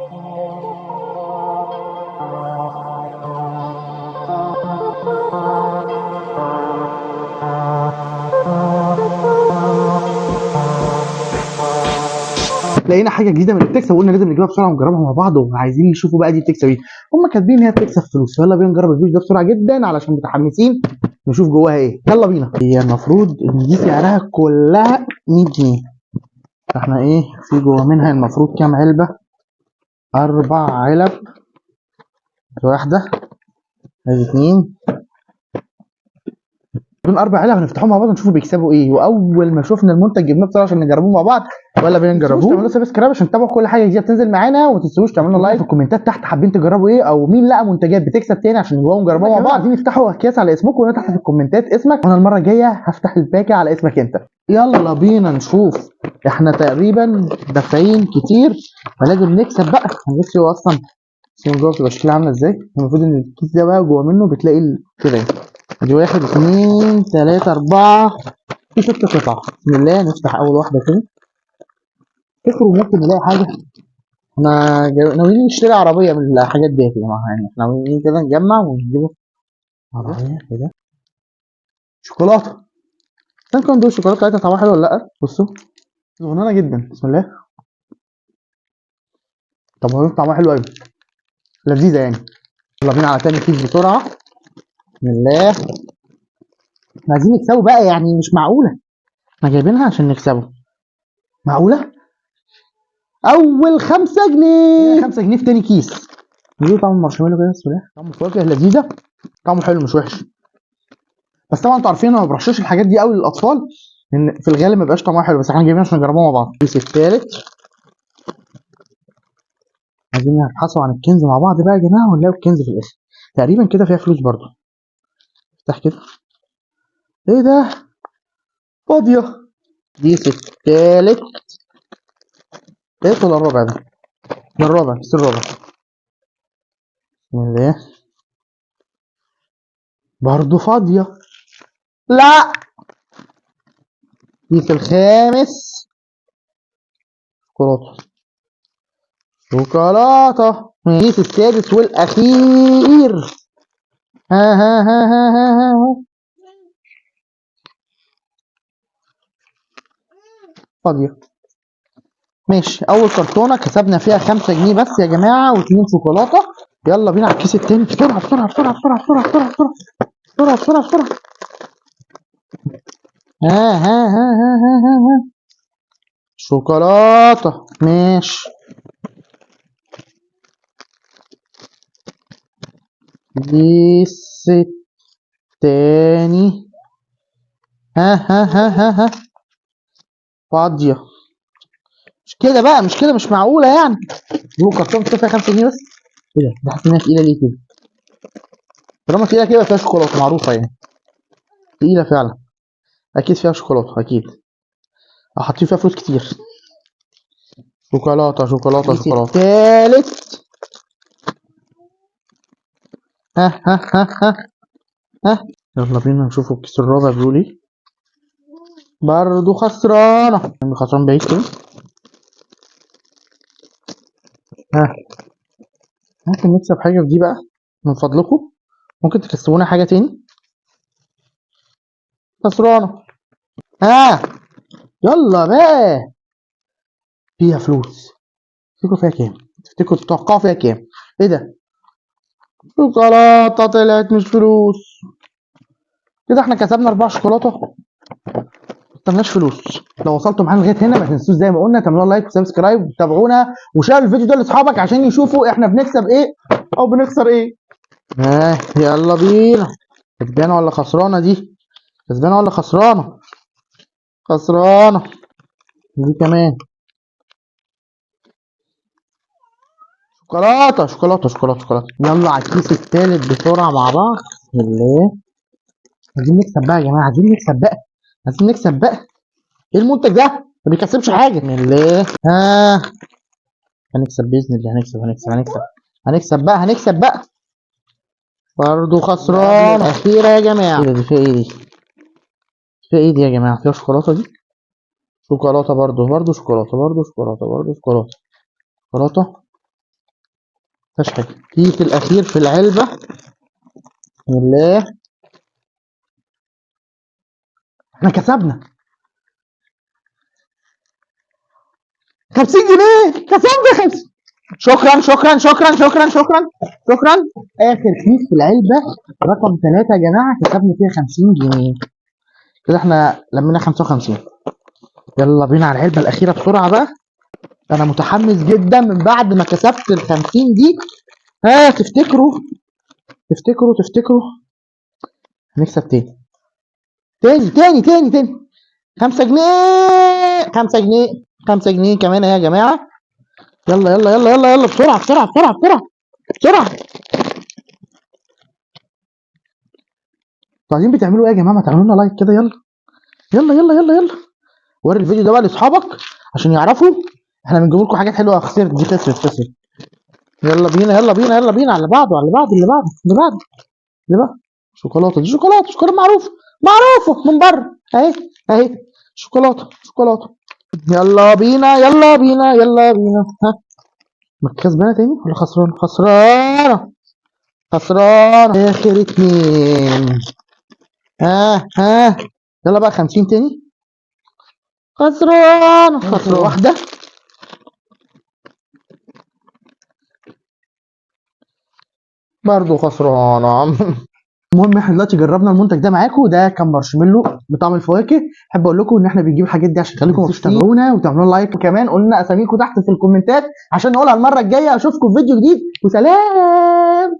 لقينا حاجه جديده من التكسب وقلنا لازم نجيبها بسرعه ونجربها مع بعض وعايزين نشوفوا بقى دي بتكسب ايه. هم كاتبين ان هي بتكسب فلوس، يلا بينا نجرب الفيديو ده بسرعه جدا علشان متحمسين نشوف جواها ايه. يلا بينا. هي المفروض ان دي سعرها كلها 100 جنيه، فاحنا ايه في جوا منها المفروض كام علبه؟ 4 علب، واحده، ادي 2 من 4 علب هنفتحهم مع بعض ونشوفوا بيكسبوا ايه. واول ما شفنا المنتج جبناه بسرعه عشان نجربوه مع بعض. ولا بينا نجربوه. تعملوا سبسكرايب عشان تتابعوا كل حاجه جديده بتنزل معانا، وما تنسوش تعملوا لايك في الكومنتات تحت حابين تجربوا ايه او مين لقى منتجات بتكسب تاني عشان نجربوها ونجربوها مع بعض. عايزين يفتحوا اكياس على اسمكم وانا تحت في الكومنتات اسمك، وانا المره الجايه هفتح الباكه على اسمك انت. يلا بينا نشوف. احنا تقريبا دافعين كتير فلازم نكسب بقى. هنبص هو اصلا جوه بتبقى شكلها عامله ازاي. المفروض ان الكيس ده بقى جوه منه بتلاقي كده ادي 1 2 3 4 في 6 قطع. بسم الله نفتح اول واحده كده. تفتكروا ممكن نلاقي حاجه؟ احنا ناويين نشتري عربيه من الحاجات ديت يا جماعه، يعني احنا ناويين كده نجمع ونجيبه عربيه كده. شوكولاته، ممكن دول الشوكولاته بتاعتها طعمها حلو ولا لا؟ بصوا صغننه جدا. بسم الله. طب هو طعمها حلو قوي، لذيذه يعني. يلا بينا على تاني كيس بسرعه. بسم الله. احنا عايزين نكسبه بقى، يعني مش معقوله احنا جايبينها عشان نكسبه. معقوله؟ اول 5 جنيه، 5 جنيه في تاني كيس. نجيب طعم المارشميلو كده. بسم الله. طعم الفواكه لذيذه، طعمه حلو مش وحش. بس طبعا انتوا عارفين انا ما برشحش الحاجات دي قوي للاطفال لان في الغالب ما بيبقاش طعمها حلو، بس احنا جايبينها عشان نجربوها مع بعض. الكيس التالت. عايزين نبحثوا عن الكنز مع بعض بقى يا جماعه ونلاقوا الكنز في الاخر. تقريبا كده فيها فلوس برضه. افتح كده. ايه ده؟ فاضيه. الكيس التالت. التالت ولا الرابع ده؟ ده الرابع، الكيس الرابع. بسم الله. برضه فاضيه. لا. الكيس الخامس. شوكولاته. شوكولاته. الكيس السادس والاخير. ها ها ها ها ها ها. فاضيه. ماشي، اول كرتونه كسبنا فيها 5 جنيه بس يا جماعه و2 شوكولاته. يلا بينا على الكيس التاني بسرعه بسرعه بسرعه بسرعه بسرعه بسرعه بسرعه بسرعه بسرعه بسرعه. ها ها ها ها ها ها ها. شوكولاته. ماشي. كيس التاني. ها ها ها ها ها. فاضيه. مش كده بقى، مش كده، مش معقوله يعني. هو كرتون فيها 5 جنيه بس. ايه ده؟ ده حاسس انها تقيله ليه كده؟ طالما تقيله كده فيها شوكولاته معروفه يعني. تقيله فعلا. اكيد فيها شوكولاته اكيد. حاطين فيها فلوس كتير. شوكولاته شوكولاته شوكولاته. التالت. ها ها ها ها ها. يلا بينا نشوف الكيس الرابع بيقول ايه. برضه خسرانه، خسران بعيد كده. ها. ممكن نكسب حاجه في دي بقى من فضلكم؟ ممكن تكسبونا حاجه تاني؟ خسرانه. ها. يلا بقى. فيها فلوس. تفتكروا فيها كام؟ تفتكروا تتوقعوا فيها كام؟ ايه ده؟ شوكولاته طلعت مش فلوس. كده احنا كسبنا 4 شوكولاته. مستناش فلوس. لو وصلتوا معانا لغايه هنا ما تنسوش زي ما قلنا تعملوا لايك وسبسكرايب وتابعونا وشير الفيديو ده لاصحابك عشان يشوفوا احنا بنكسب ايه او بنخسر ايه. يلا بينا. كسبانه ولا خسرانه دي؟ كسبانه ولا خسرانه؟ خسرانه. دي كمان. شوكولاته شوكولاته شوكولاته شوكولاته. يلا على الكيس التالت بسرعه مع بعض. بسم الله. عايزين نكسب بقى يا جماعه، عايزين نكسب بقى. عايزين نكسب بقى. ايه المنتج ده؟ ما بيكسبش حاجه. بسم الله. هنكسب باذن الله. هنكسب بقى، هنكسب بقى. برضه خسران. اخيرا يا جماعه. ايه ده؟ دي فيها ايه دي؟ فيها ايه دي يا جماعه؟ فيها شوكولاته دي؟ شوكولاته برضه شوكولاته برضه شوكولاته. شوكولاته. مفيهاش حاجه. الكيس الاخير في العلبه، بسم الله. احنا كسبنا 50 جنيه، كسبنا 50. شكرا شكرا شكرا شكرا شكرا شكرا. اخر كيس في العلبه رقم 3 يا جماعه، كسبنا فيها 50 جنيه. كده احنا لمينا 55. يلا بينا على العلبه الاخيره بسرعه بقى. انا متحمس جدا من بعد ما كسبت ال 50 دي. ها تفتكروا هنكسب تاني تاني تاني تاني تاني. 5 جنيه 5 جنيه 5 جنيه كمان يا جماعه. يلا يلا يلا يلا يلا بسرعه بسرعه بسرعه بسرعه بسرعه. انتوا عايزين بتعملوا ايه يا جماعه؟ ما تعملوا لنا لايك كده. يلا يلا يلا يلا يلا. وري الفيديو ده بقى لاصحابك عشان يعرفوا احنا بنجيب لكم حاجات حلوه. خسرت دي، خسرت. يلا بينا يلا بينا يلا بينا، على بعضه على بعض اللي بعده اللي بعده اللي بعده. شوكولاته، دي شوكولاته معروفه معروفه من بره اهي اهي. شوكولاته. يلا بينا يلا بينا يلا بينا. ها، ما كسبانه تاني ولا خسرانه؟ خسرانه. اخر 2. ها يلا بقى 50 تاني. خسرانه واحده. برضه خسرانه. المهم احنا دلوقتي جربنا المنتج ده معاكم. ده كان مارشميلو بطعم الفواكه. احب اقول لكم ان احنا بنجيب الحاجات دي عشان خليكم تتابعونا وتعملوا لايك، وكمان قلنا اساميكم تحت في الكومنتات عشان نقولها المره الجايه. اشوفكم في فيديو جديد وسلام.